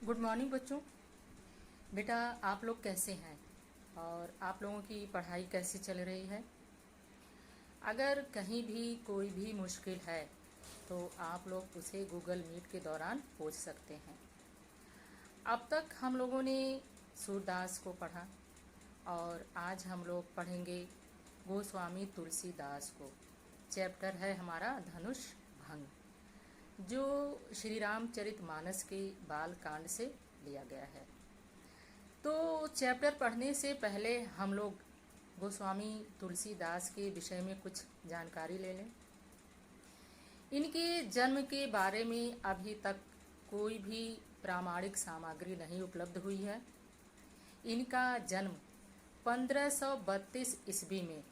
Good morning बच्चों। बेटा आप लोग कैसे हैं और आप लोगों की पढ़ाई कैसी चल रही है। अगर कहीं भी कोई भी मुश्किल है तो आप लोग उसे गूगल मीट के दौरान पूछ सकते हैं। अब तक हम लोगों ने सूरदास को पढ़ा और आज हम लोग पढ़ेंगे गोस्वामी तुलसीदास को। चैप्टर है हमारा धनुष भंग, जो श्री रामचरितमानस के बाल कांड से लिया गया है। तो चैप्टर पढ़ने से पहले हम लोग गोस्वामी तुलसीदास के विषय में कुछ जानकारी ले लें। इनके जन्म के बारे में अभी तक कोई भी प्रामाणिक सामग्री नहीं उपलब्ध हुई है। इनका जन्म 1532 ईस्वी में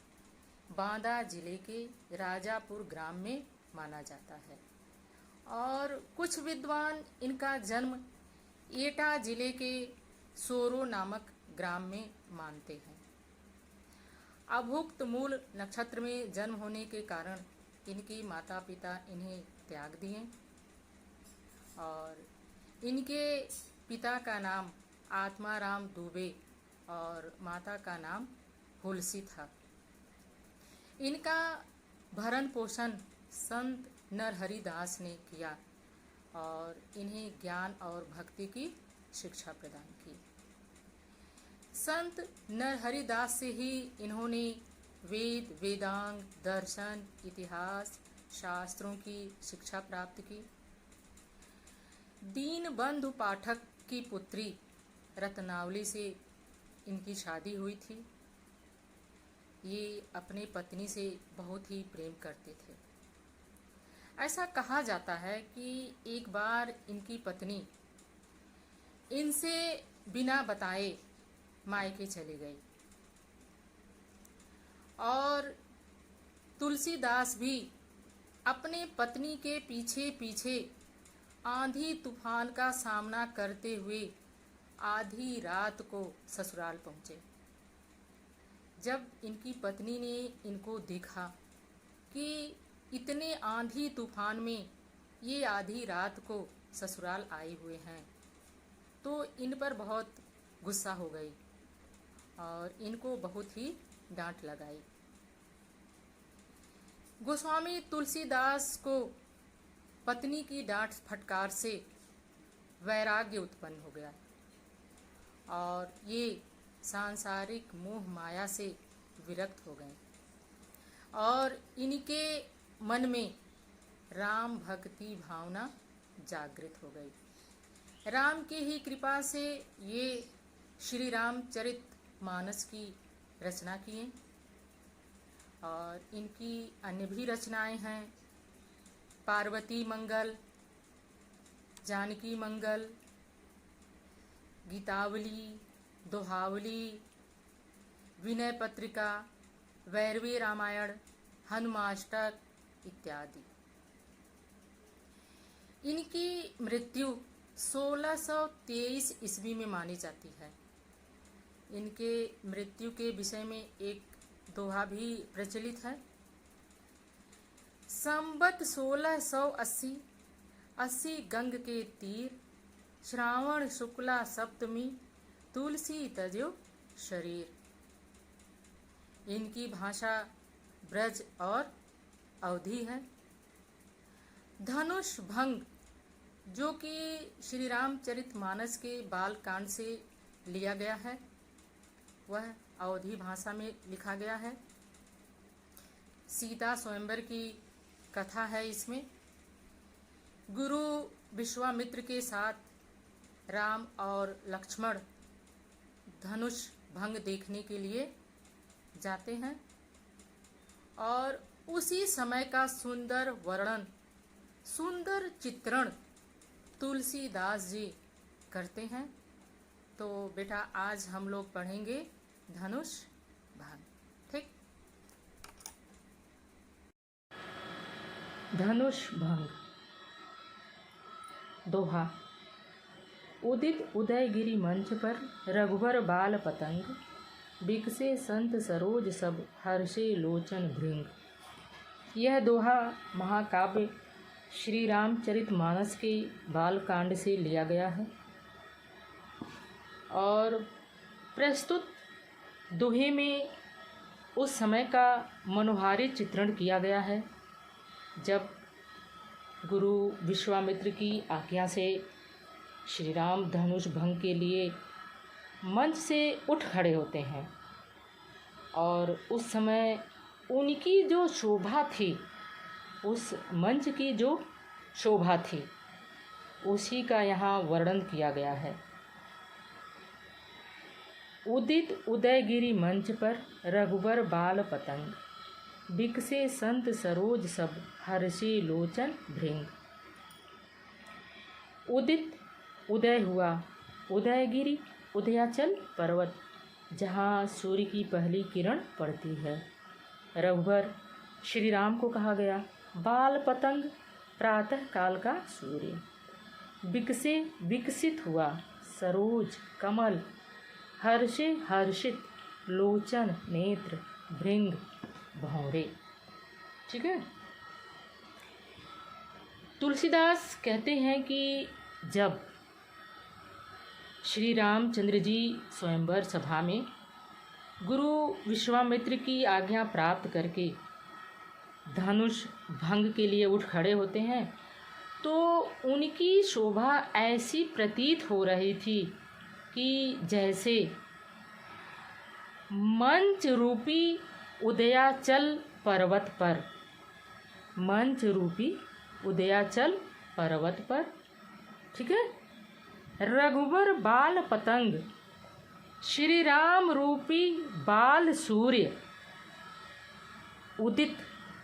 बांदा जिले के राजापुर ग्राम में माना जाता है और कुछ विद्वान इनका जन्म एटा जिले के सोरो नामक ग्राम में मानते हैं। अभुक्त मूल नक्षत्र में जन्म होने के कारण इनके माता पिता इन्हें त्याग दिए और इनके पिता का नाम आत्माराम दुबे और माता का नाम हुलसी था। इनका भरण पोषण संत नरहरिदास ने किया और इन्हें ज्ञान और भक्ति की शिक्षा प्रदान की। संत नरहरिदास से ही इन्होंने वेद, वेदांग, दर्शन, इतिहास, शास्त्रों की शिक्षा प्राप्त की। दीनबंधु पाठक की पुत्री रत्नावली से इनकी शादी हुई थी। ये अपने पत्नी से बहुत ही प्रेम करते थे। ऐसा कहा जाता है कि एक बार इनकी पत्नी इनसे बिना बताए मायके चली गई और तुलसीदास भी अपने पत्नी के पीछे पीछे आंधी तूफान का सामना करते हुए आधी रात को ससुराल पहुंचे। जब इनकी पत्नी ने इनको देखा कि इतने आंधी तूफान में ये आधी रात को ससुराल आए हुए हैं, तो इन पर बहुत गुस्सा हो गई और इनको बहुत ही डांट लगाई। गोस्वामी तुलसीदास को पत्नी की डांट फटकार से वैराग्य उत्पन्न हो गया और ये सांसारिक मोह माया से विरक्त हो गए और इनके मन में राम भक्ति भावना जागृत हो गई। राम की ही कृपा से ये श्री रामचरितमानस की रचना किए और इनकी अन्य भी रचनाएं हैं। पार्वती मंगल, जानकी मंगल, गीतावली, दोहावली, विनय पत्रिका, वैरवी रामायण, हनुमाष्टक इत्यादि। इनकी मृत्यु 1623 ईस्वी में मानी जाती है। इनके मृत्यु के विषय में एक दोहा भी प्रचलित है। संबत 1680 80 गंग के तीर, श्रावण शुक्ला सप्तमी, तुलसी तजो शरीर। इनकी भाषा ब्रज और अवधी है। धनुष भंग, जो कि श्री रामचरितमानस के बाल कांड से लिया गया है, वह अवधी भाषा में लिखा गया है। सीता स्वयंवर की कथा है इसमें। गुरु विश्वामित्र के साथ राम और लक्ष्मण धनुष भंग देखने के लिए जाते हैं और उसी समय का सुंदर वर्णन, सुंदर चित्रण तुलसीदास जी करते हैं। तो बेटा आज हम लोग पढ़ेंगे धनुष भंग। ठीक। धनुष भंग। दोहा। उदित उदयगिरि मंच पर रघुवर बाल पतंग, बिकसे संत सरोज सब हर्षे लोचन भृंग। यह दोहा महाकाव्य श्री रामचरितमानस के बाल कांड से लिया गया है। और प्रस्तुत दोहे में उस समय का मनोहारी चित्रण किया गया है जब गुरु विश्वामित्र की आज्ञा से श्री राम धनुष भंग के लिए मंच से उठ खड़े होते हैं और उस समय उनकी जो शोभा थी, उस मंच की जो शोभा थी, उसी का यहाँ वर्णन किया गया है। उदित उदयगिरि मंच पर रघुबर बाल पतंग, बिकसे संत सरोज सब हर्षे लोचन भृंग। उदित उदय हुआ, उदयगिरि उदयाचल पर्वत जहाँ सूर्य की पहली किरण पड़ती है। रघुबर श्री राम को कहा गया, बाल पतंग प्रातः काल का सूर्य। बिकसे विकसित हुआ, सरोज कमल, हर्षे हर्षित, लोचन नेत्र, भृंग भौरे। ठीक है। तुलसीदास कहते हैं कि जब श्री रामचंद्र जी स्वयंवर सभा में गुरु विश्वामित्र की आज्ञा प्राप्त करके धनुष भंग के लिए उठ खड़े होते हैं तो उनकी शोभा ऐसी प्रतीत हो रही थी कि जैसे मंच रूपी उदयाचल पर्वत पर, मंच रूपी उदयाचल पर्वत पर, ठीक है, रघुबर बाल पतंग, श्री राम रूपी बाल सूर्य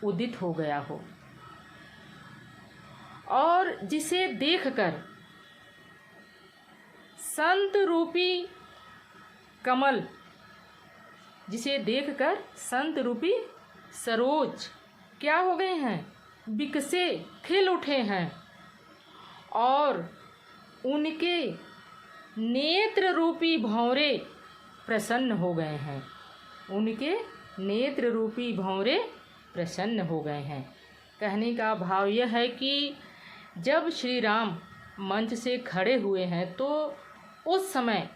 उदित हो गया हो और जिसे देखकर संत रूपी कमल, जिसे देखकर संत रूपी सरोज क्या हो गए हैं, बिकसे खिल उठे हैं और उनके नेत्र रूपी भौरे प्रसन्न हो गए हैं, उनके नेत्र रूपी भौरे प्रसन्न हो गए हैं। कहने का भाव यह है कि जब श्री राम मंच से खड़े हुए हैं तो उस समय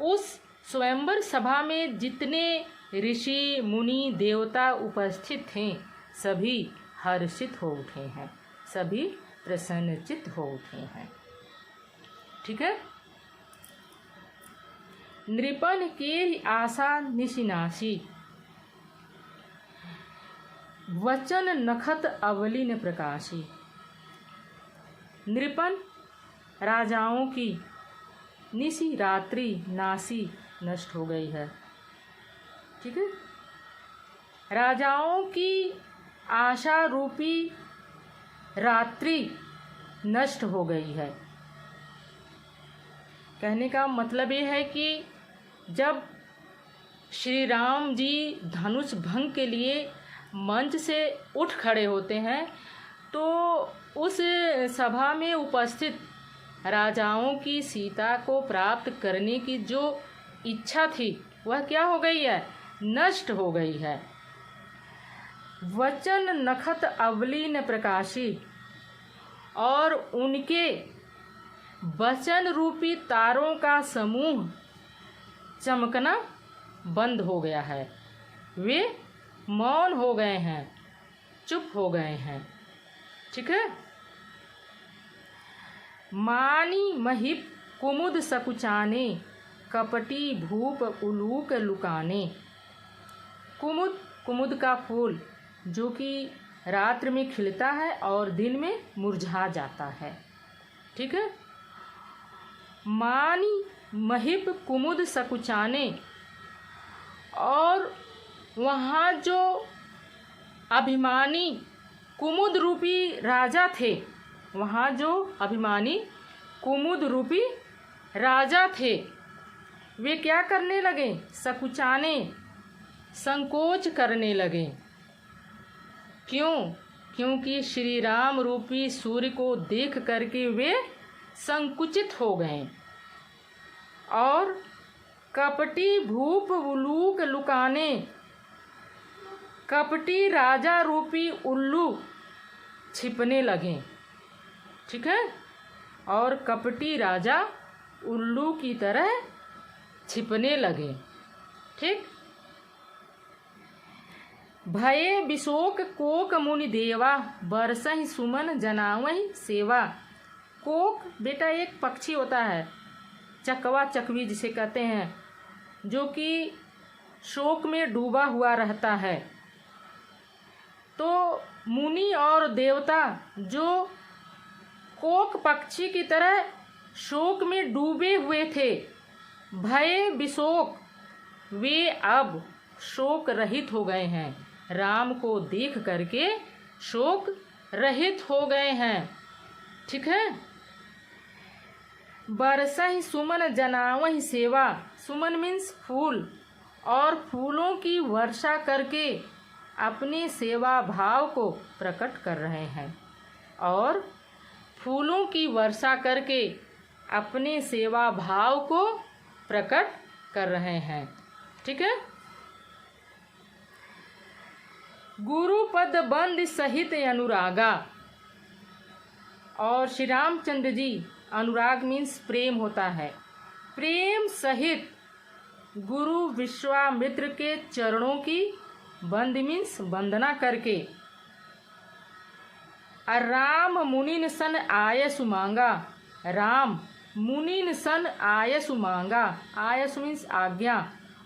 उस स्वयंवर सभा में जितने ऋषि मुनि देवता उपस्थित थे सभी हर्षित हो उठे हैं, सभी प्रसन्नचित्त हो उठे हैं। ठीक है। नृपन के आशा निशिनाशी, वचन नखत अवलिन प्रकाशी। नृपन राजाओं की निशि रात्रि नासी नष्ट हो गई है। ठीक है। राजाओं की आशा रूपी रात्रि नष्ट हो गई है। कहने का मतलब ये है कि जब श्री राम जी धनुष भंग के लिए मंच से उठ खड़े होते हैं तो उस सभा में उपस्थित राजाओं की सीता को प्राप्त करने की जो इच्छा थी वह क्या हो गई है, नष्ट हो गई है। वचन नखत अवलीन प्रकाशी, और उनके वचन रूपी तारों का समूह चमकना बंद हो गया है, वे मौन हो गए हैं, चुप हो गए हैं। ठीक है। मानी महिप कुमुद सकुचाने, कपटी भूप उलूक लुकाने। कुमुद, कुमुद का फूल जो कि रात्र में खिलता है और दिन में मुरझा जाता है। ठीक है। मानी महिप कुमुद सकुचाने, और वहाँ जो अभिमानी कुमुद रूपी राजा थे, वहाँ जो अभिमानी कुमुद रूपी राजा थे वे क्या करने लगे, सकुचाने, संकोच करने लगे। क्यों? क्योंकि श्री राम रूपी सूर्य को देख करके वे संकुचित हो गए और कपटी भूप उलूक लुकाने, कपटी राजा रूपी उल्लू छिपने लगे। ठीक है। और कपटी राजा उल्लू की तरह छिपने लगे। ठीक। भये विशोक कोक मुनि देवा, बरसहि सुमन जनावहि सेवा। कोक बेटा एक पक्षी होता है, चकवा चकवी जिसे कहते हैं, जो कि शोक में डूबा हुआ रहता है। तो मुनि और देवता जो कोक पक्षी की तरह शोक में डूबे हुए थे, भय विशोक, वे अब शोक रहित हो गए हैं। राम को देख करके शोक रहित हो गए हैं। ठीक है। बरसहि सुमन जनावहि सेवा, सुमन मीन्स फूल, और फूलों की वर्षा करके अपने सेवा भाव को प्रकट कर रहे हैं। और फूलों की वर्षा करके अपने सेवा भाव को प्रकट कर रहे हैं। ठीक है। गुरुपद बंद सहित अनुरागा, और श्री रामचंद्र जी, अनुराग मीन्स प्रेम होता है, प्रेम सहित गुरु विश्वामित्र के चरणों की बंद मीन्स वंदना करके, राम मुनिन सन आयस मांगा, राम मुनिन सन आयस मांगा, आयस मीन्स आज्ञा,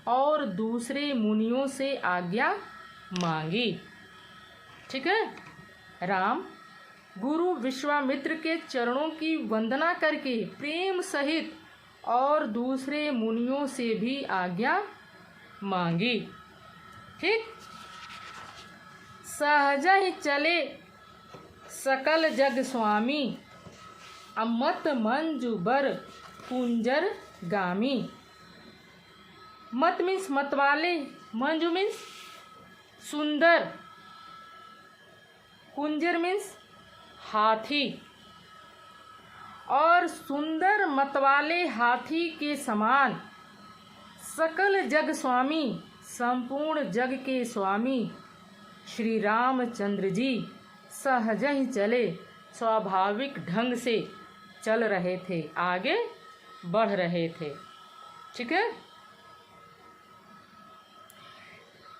और दूसरे मुनियों से आज्ञा मांगी। ठीक है। राम गुरु विश्वामित्र के चरणों की वंदना करके प्रेम सहित और दूसरे मुनियों से भी आज्ञा मांगी। ठीक। सहज ही चले सकल जग स्वामी, अमत मंजु बर कुंजर गामी। मत मीन्स मत वाले, मंजु मीन्स सुंदर, कुंजर मीन्स हाथी, और सुंदर मतवाले हाथी के समान सकल जग स्वामी, संपूर्ण जग के स्वामी श्री रामचंद्र जी सहज ही चले, स्वाभाविक ढंग से चल रहे थे, आगे बढ़ रहे थे। ठीक है।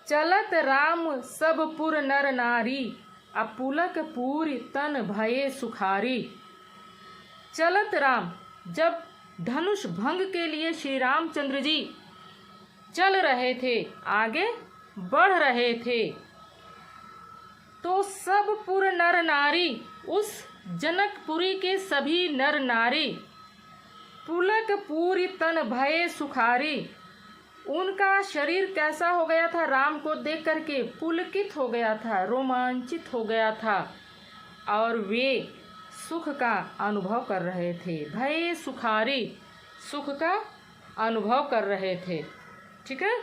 चलत राम सब पुर नर नारी, अपुलक पूरी तन भये सुखारी। चलत राम, जब धनुष भंग के लिए श्री रामचंद्र जी चल रहे थे, आगे बढ़ रहे थे, तो सब पुर नर नारी, उस जनकपुरी के सभी नर नारी, पुलक पूरी तन भये सुखारी, उनका शरीर कैसा हो गया था, राम को देख करके पुलकित हो गया था, रोमांचित हो गया था, और वे सुख का अनुभव कर रहे थे। भय सुखारी, सुख का अनुभव कर रहे थे। ठीक है।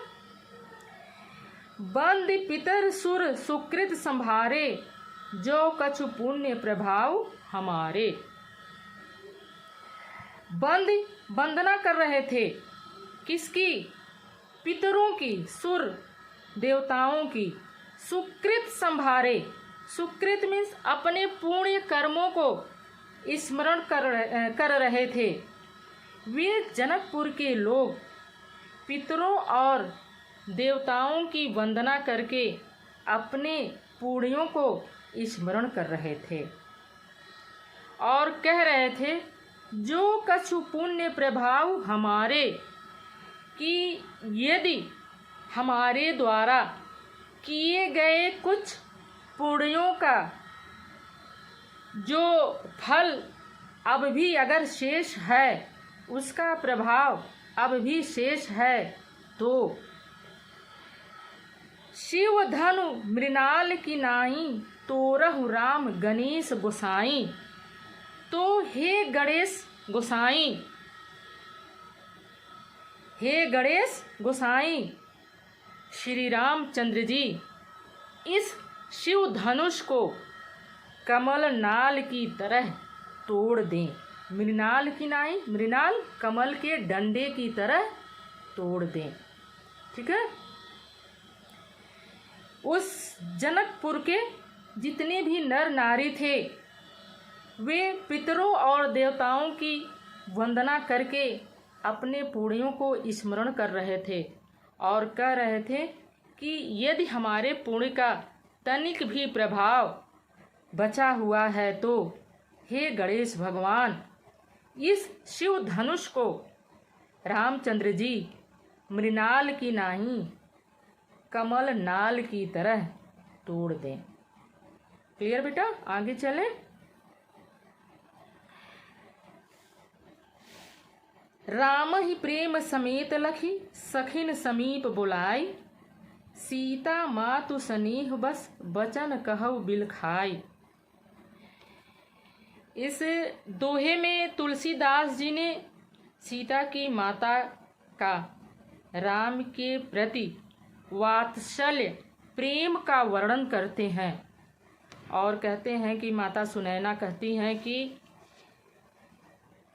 बंद पितर सुर सुकृत संभारे, जो कछु पुण्य प्रभाव हमारे। बंद वंदना कर रहे थे, किसकी? पितरों की, सुर देवताओं की। सुकृत संभारे, सुकृत मीन्स अपने पुण्य कर्मों को स्मरण कर रहे थे। वे जनकपुर के लोग पितरों और देवताओं की वंदना करके अपने पुण्यों को स्मरण कर रहे थे और कह रहे थे, जो कछु पुण्य प्रभाव हमारे, कि यदि हमारे द्वारा किए गए कुछ पुण्यों का जो फल अब भी अगर शेष है, उसका प्रभाव अब भी शेष है, तो शिव धनु मृणाल की नाई, तोरहु राम गणेश गोसाई। तो हे गणेश गोसाई, हे गणेश गोसाई, श्री रामचंद्र जी इस शिव धनुष को कमल नाल की तरह तोड़ दें। मृणाल की नाई, मृणाल कमल के डंडे की तरह तोड़ दें। ठीक है। उस जनकपुर के जितने भी नर नारी थे, वे पितरों और देवताओं की वंदना करके अपने पुण्यों को स्मरण कर रहे थे और कह रहे थे कि यदि हमारे पुण्य का तनिक भी प्रभाव बचा हुआ है तो हे गणेश भगवान, इस शिव धनुष को रामचंद्र जी मृणाल की नाही कमल नाल की तरह तोड़ दें। क्लियर बेटा, आगे चलें। राम ही प्रेम समेत लखी सखिन समीप बुलाई, सीता मातु सनेह बस बचन कहु बिल खाई। इस दोहे में तुलसीदास जी ने सीता की माता का राम के प्रति वात्सल्य प्रेम का वर्णन करते हैं और कहते हैं कि माता सुनैना कहती हैं कि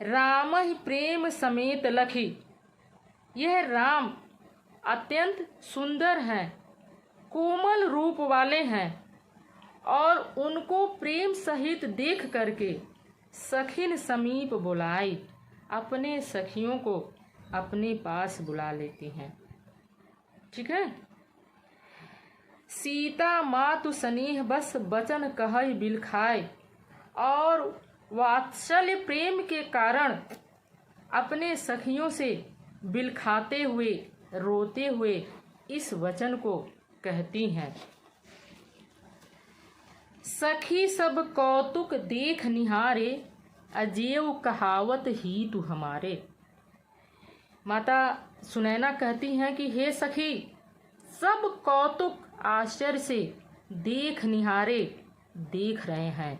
राम ही प्रेम समेत लखी, यह राम अत्यंत सुंदर हैं, कोमल रूप वाले हैं और उनको प्रेम सहित देख करके सखिन समीप बुलाई, अपने सखियों को अपने पास बुला लेती हैं। ठीक है। सीता मातु स्नेह बस बचन कहई बिल खाए, और वात्सल्य प्रेम के कारण अपने सखियों से बिल खाते हुए रोते हुए इस वचन को कहती हैं। सखी सब कौतुक देख निहारे, अजेव कहावत ही तू हमारे। माता सुनैना कहती हैं कि हे सखी, सब कौतुक आश्चर्य से देख निहारे देख रहे हैं।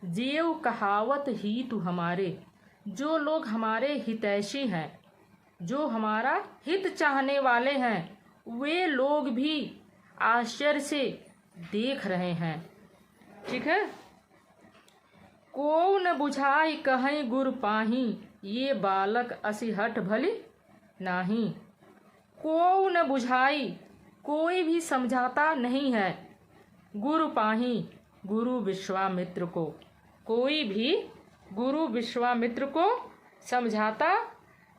जेव कहावत ही तू हमारे, जो लोग हमारे हितैषी हैं, जो हमारा हित चाहने वाले हैं, वे लोग भी आश्चर्य से देख रहे हैं। ठीक है। को न बुझाई कहीं गुर पाही, ये बालक असिहट भली नाही। को न बुझाई, कोई भी समझाता नहीं है, गुरु पाही, गुरु विश्वामित्र को, कोई भी गुरु विश्वामित्र को समझाता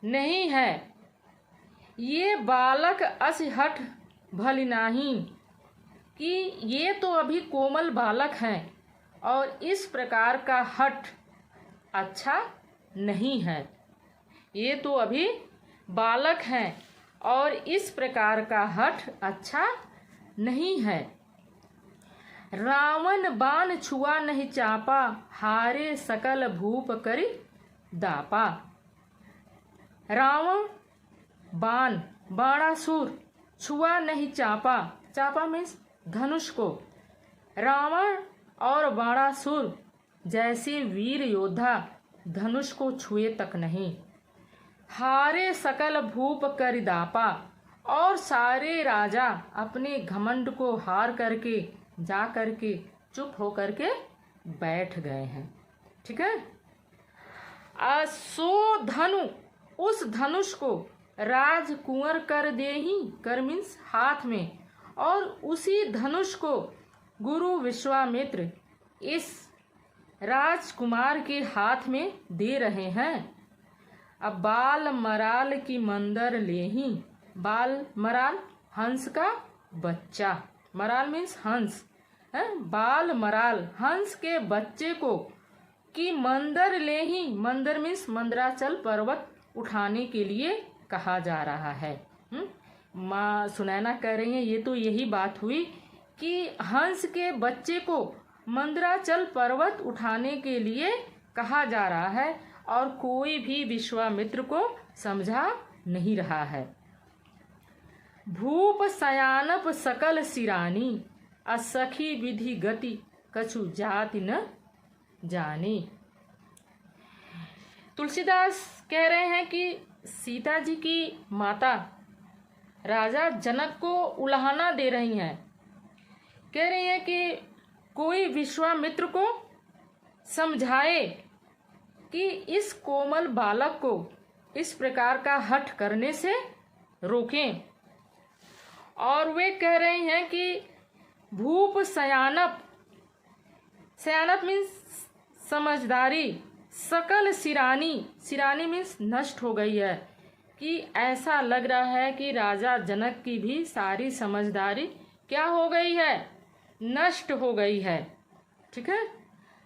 नहीं है। ये बालक असिहट भली नाही, कि ये तो अभी कोमल बालक हैं और इस प्रकार का हठ अच्छा नहीं है। ये तो अभी बालक हैं और इस प्रकार का हठ अच्छा नहीं है। रावण बाण छुआ नहीं चापा, हारे सकल भूप करी दापा। रावण बाण, बाणासुर, छुआ नहीं चापा, चापा मीन्स धनुष को। रावण और बाणासुर जैसे वीर योद्धा धनुष को छुए तक नहीं। हारे सकल भूप करी दापा, और सारे राजा अपने घमंड को हार करके जा करके चुप हो करके बैठ गए हैं। ठीक है। सो धनु, उस धनुष को राजकुंवर कर देही, कर मीन्स हाथ में, और उसी धनुष को गुरु विश्वामित्र इस राजकुमार के हाथ में दे रहे हैं। अब बाल मराल की मंदर लेही, बाल मराल हंस का बच्चा, मराल मीन्स हंस है, बाल मराल हंस के बच्चे को कि मंदर लेही, मंदर मीन्स मंदराचल पर्वत उठाने के लिए कहा जा रहा है। माँ सुनैना कह रही हैं ये तो यही बात हुई कि हंस के बच्चे को मंदराचल पर्वत उठाने के लिए कहा जा रहा है और कोई भी विश्वामित्र को समझा नहीं रहा है। भूप सयानप सकल सिरानी, असखी विधि गति कछु जाति न जानी। तुलसीदास कह रहे हैं कि सीता जी की माता राजा जनक को उलाहना दे रही हैं। कह रही हैं कि कोई विश्वामित्र को समझाए कि इस कोमल बालक को इस प्रकार का हठ करने से रोकें। और वे कह रहे हैं कि भूप सयानप, सयानप मीन्स समझदारी, सकल सिरानी, सिरानी मीन्स नष्ट हो गई है, कि ऐसा लग रहा है कि राजा जनक की भी सारी समझदारी क्या हो गई है, नष्ट हो गई है। ठीक है।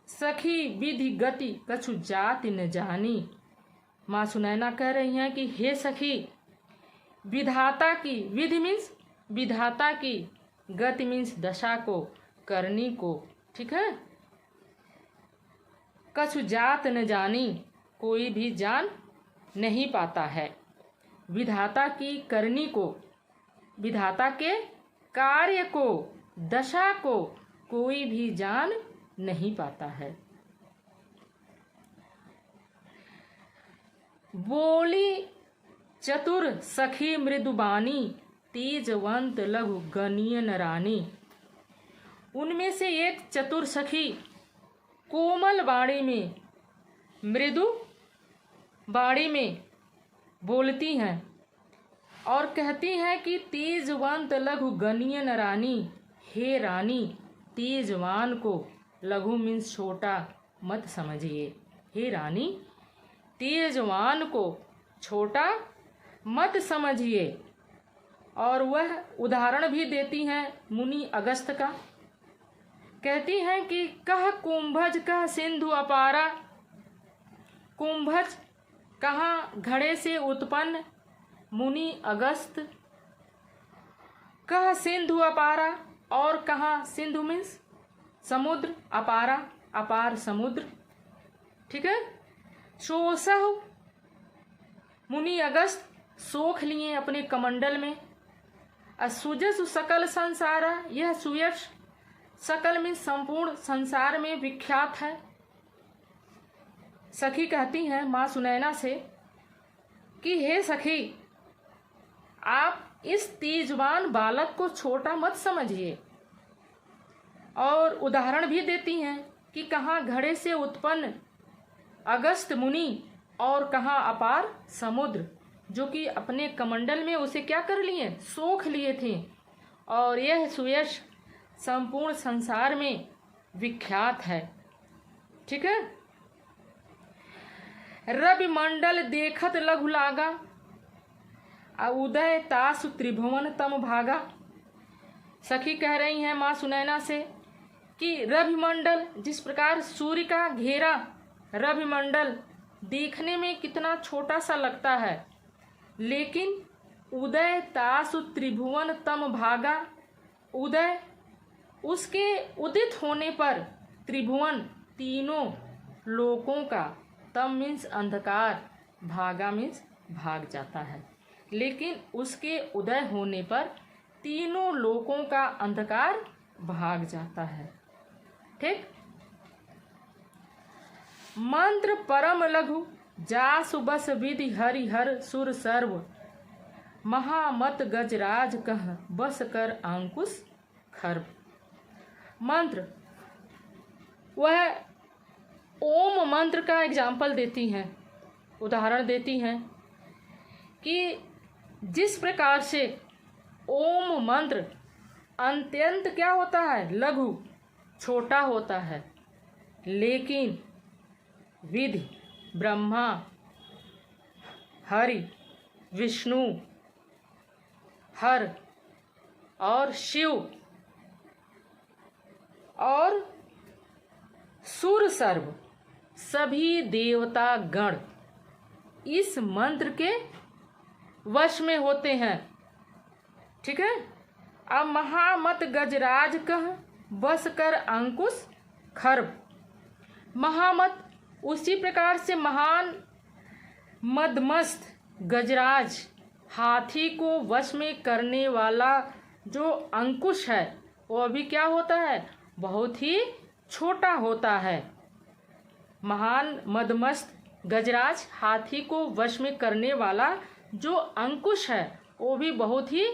सखी विधि गति कछु जाति न जानी, माँ सुनैना कह रही हैं कि हे सखी, विधाता की, विधि मीन्स विधाता की, गति मीन्स दशा को, करनी को। ठीक है। कछु जात न जानी, कोई भी जान नहीं पाता है। विधाता की करनी को, विधाता के कार्य को, दशा को कोई भी जान नहीं पाता है। बोली चतुर सखी मृदुबानी, तेजवंत लघु गणीय रानी। उनमें से एक चतुर सखी कोमल वाणी में, मृदु वाणी में बोलती हैं और कहती हैं कि तेजवंत लघु गणीय रानी, हे रानी, तेजवान को, लघु मीन्स छोटा, मत समझिए। हे रानी, तेजवान को छोटा मत समझिए। और वह उदाहरण भी देती हैं मुनि अगस्त्य का। कहती हैं कि कह कुंभज कह सिंधु अपारा, कुंभज कहाँ घड़े से उत्पन्न मुनि अगस्त्य, कह सिंधु अपारा, और कहाँ सिंधु मीन्स समुद्र, अपारा अपार समुद्र। ठीक है। शोषह मुनि अगस्त्य सोख लिए अपने कमंडल में। असुजस सकल संसार, यह सुयश सकल में संपूर्ण संसार में विख्यात है। सखी कहती हैं माँ सुनैना से कि हे सखी, आप इस तेजवान बालक को छोटा मत समझिए। और उदाहरण भी देती हैं कि कहाँ घड़े से उत्पन्न अगस्त्य मुनि और कहाँ अपार समुद्र, जो कि अपने कमंडल में उसे क्या कर लिए, सोख लिए थे। और यह सुयश संपूर्ण संसार में विख्यात है। ठीक है। रवि मंडल देखत लघु लागा, उदय तासु त्रिभुवन तम भागा। सखी कह रही हैं माँ सुनैना से कि रवि मंडल, जिस प्रकार सूर्य का घेरा रवि मंडल देखने में कितना छोटा सा लगता है, लेकिन उदय तासु त्रिभुवन तम भागा, उदय उसके उदित होने पर त्रिभुवन तीनों लोकों का, तम मीन्स अंधकार, भागा मीन्स भाग जाता है। लेकिन उसके उदय होने पर तीनों लोकों का अंधकार भाग जाता है। ठीक। मंत्र परम लघु जासु बस विधि हरि हर सुर सर्व, महामत गजराज कह बस कर अंकुश खर्व। मंत्र, वह ओम मंत्र का एग्जाम्पल देती हैं, उदाहरण देती हैं कि जिस प्रकार से ओम मंत्र अत्यंत क्या होता है, लघु, छोटा होता है, लेकिन विधि ब्रह्मा, हरि, विष्णु, हर और शिव और सुर सर्व सभी देवता गण इस मंत्र के वश में होते हैं। ठीक है। अब महामत गजराज कह बस कर अंकुश खर्व। महामत उसी प्रकार से महान मदमस्त गजराज, हाथी को वश में करने वाला जो अंकुश है, वो भी क्या होता है, बहुत ही छोटा होता है। महान मदमस्त गजराज, हाथी को वश में करने वाला जो अंकुश है, वो भी बहुत ही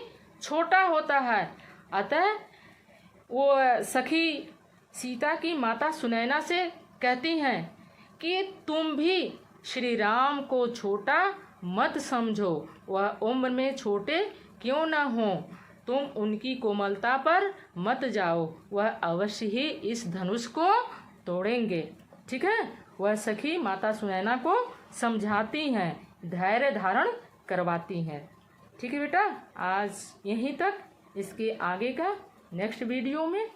छोटा होता है। अतः वो सखी सीता की माता सुनैना से कहती हैं कि तुम भी श्री राम को छोटा मत समझो, वह उम्र में छोटे क्यों न हो, तुम उनकी कोमलता पर मत जाओ, वह अवश्य ही इस धनुष को तोड़ेंगे। ठीक है। वह सखी माता सुनैना को समझाती हैं, धैर्य धारण करवाती हैं। ठीक है बेटा, आज यहीं तक। इसके आगे का नेक्स्ट वीडियो में